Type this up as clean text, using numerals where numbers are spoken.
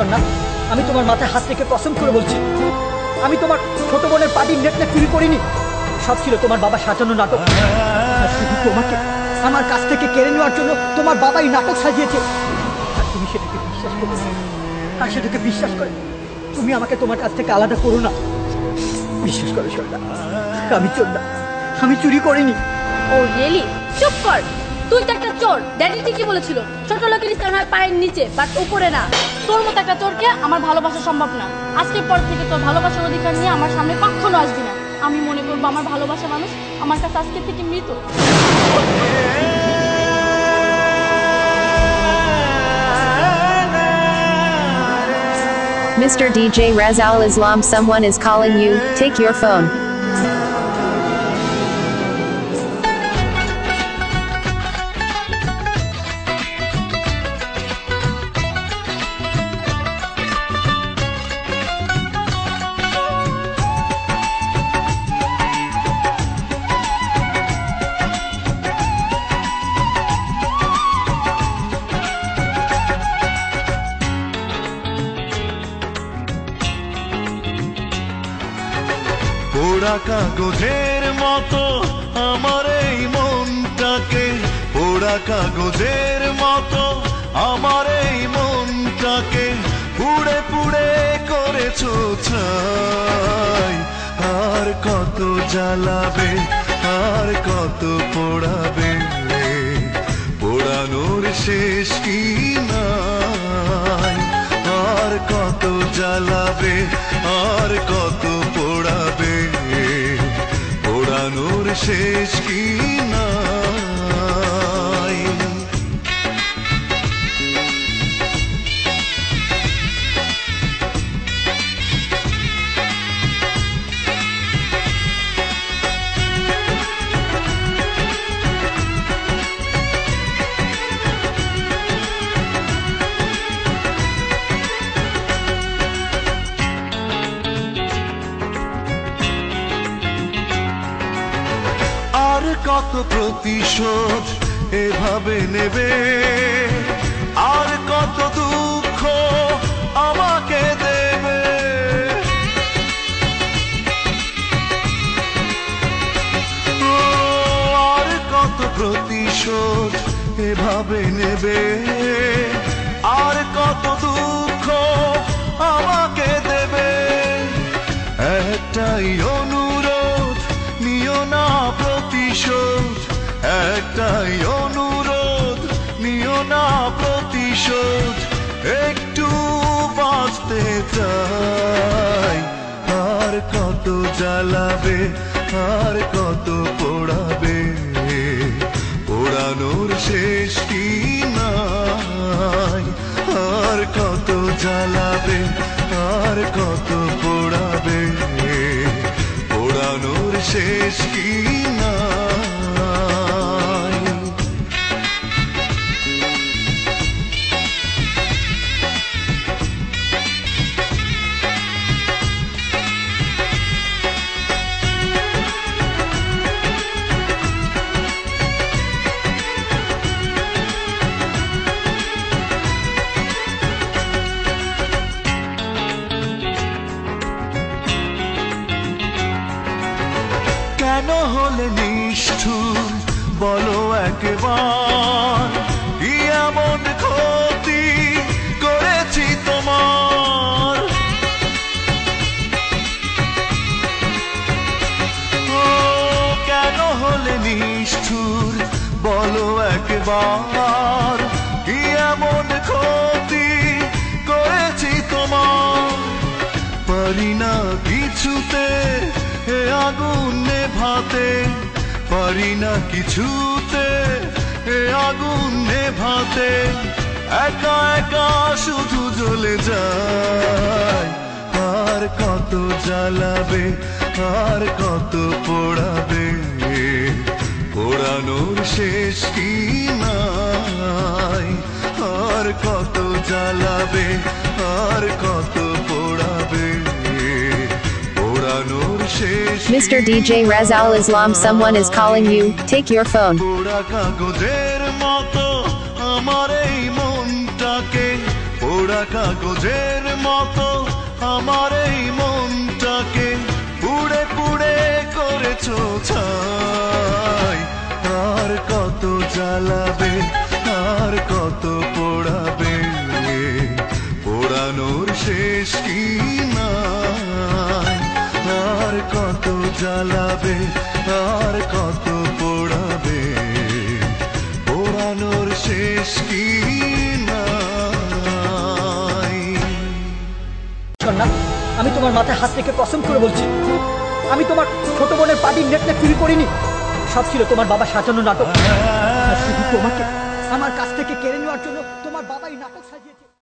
ঝর্ণা, আমি তোমার মাথায় হাত রেখে কসম করে বলছি, আমি তোমার ছোট বোনের পার্টির নেকলেস চুরি করিনি। সব ছিল তোমার বাবা সাজানো নাটক। শুধু তোমাকে আমার কাছ থেকে কেড়ে নেওয়ার জন্য তোমার বাবাই নাটক সাজিয়েছে। আর তুমি সেটাকে বিশ্বাস করো, আর সেটাকে বিশ্বাস করে তুমি আমাকে তোমার কাছ থেকে আলাদা করো না। বিশ্বাস করো ঝর্ণা, আমি চোর না, আমি চুরি করিনি। ও রিয়েলি? চুপ কর, তুই তো একটা চোর। ড্যাডি ঠিকই বলেছিল, ছোট লোকের স্থান হয় পায়ের নিচে, বাট উপরে না। তোর মতো একটা চোরকে আমার ভালোবাসা সম্ভব না। আজকের পর থেকে তোর ভালোবাসার অধিকার নিয়ে আমার সামনে কখনো আসবি না। আমি মনে করবো আমার ভালোবাসা মানুষ আমার কাছে আজকে থেকে মৃত। Mr. DJ Razal Islam, someone is calling you. Take your phone. পোড়া কাগজের মতো আমার এই মনটাকে, পোড়া কাগজের মতো আমার এই মনটাকে পুড়ে পুড়ে করেছো ছাই। আর কত জ্বালাবে, আর কত পোড়াবে, পোড়ানোর শেষ কি নাই। আর কত জ্বালাবে, আর কত পোড়াবে, পোড়ানোর শেষ কি নাই। আর কত প্রতিশোধ এভাবে নেবে, আর কত দুঃখ আমাকে দেবে। আর কত প্রতিশোধ এভাবে নেবে, আর কত দুঃখ আমাকে দেবে। একটাই অনুরোধ, নিও না প্রতিশোধ। একটাই অনুরোধ, নিও না প্রতিশোধ। একটু বাঁচতে চাই। আর কত জ্বালাবে, আর কত পোড়াবে, পোড়ানোর শেষ কি নাই। আর কত জ্বালাবে, আর কত পোড়াবে, পোড়ানোর শেষ কি নাই। কেন হলে নিষ্ঠুর বলো একবার, কি এমন ক্ষতি করেছি তোমার। ও কেন হলে নিষ্ঠুর বলো একবার, কি এমন ক্ষতি করেছি তোমার। পারি না কিছুতে এ আগুন নেভাতে, পারি না কিছুতে এ আগুন নেভাতে। একা একা শুধু জ্বলে যায়। আর কত জ্বালাবে, আর কত পোড়াবে, পোড়ানোর শেষ কি নাই। আর কত জ্বালাবে, আর কত পোড়াবে, পোড়ানোর শেষ। Mr. DJ Razal Islam, someone is calling you. Take your phone. পোড়া কাগজের মতো আমার এই মনটাকে, পোড়া পোড়া কাগজের মতো আমার এই মনটাকে পুড়ে পুড়ে করেছো ছাই। আর কত জ্বালাবে, আর কত পোড়াবে, পোড়ানোর শেষ কি নাই। আর কত জ্বালাবে, আর কত পোড়াবে, পোড়ানোর শেষ কি নাই। না, আমি তোমার মাথায় হাত রেখে কসম করে বলছি, আমি তোমার ছোট বোনের পার্টির নেটটা চুরি করিনি। সব ছিল তোমার বাবা সাজানো নাটক। আর শুধু তোমাকে আমার কাছ থেকে কেড়ে নেওয়ার জন্য তোমার বাবাই নাটক সাজিয়েছে।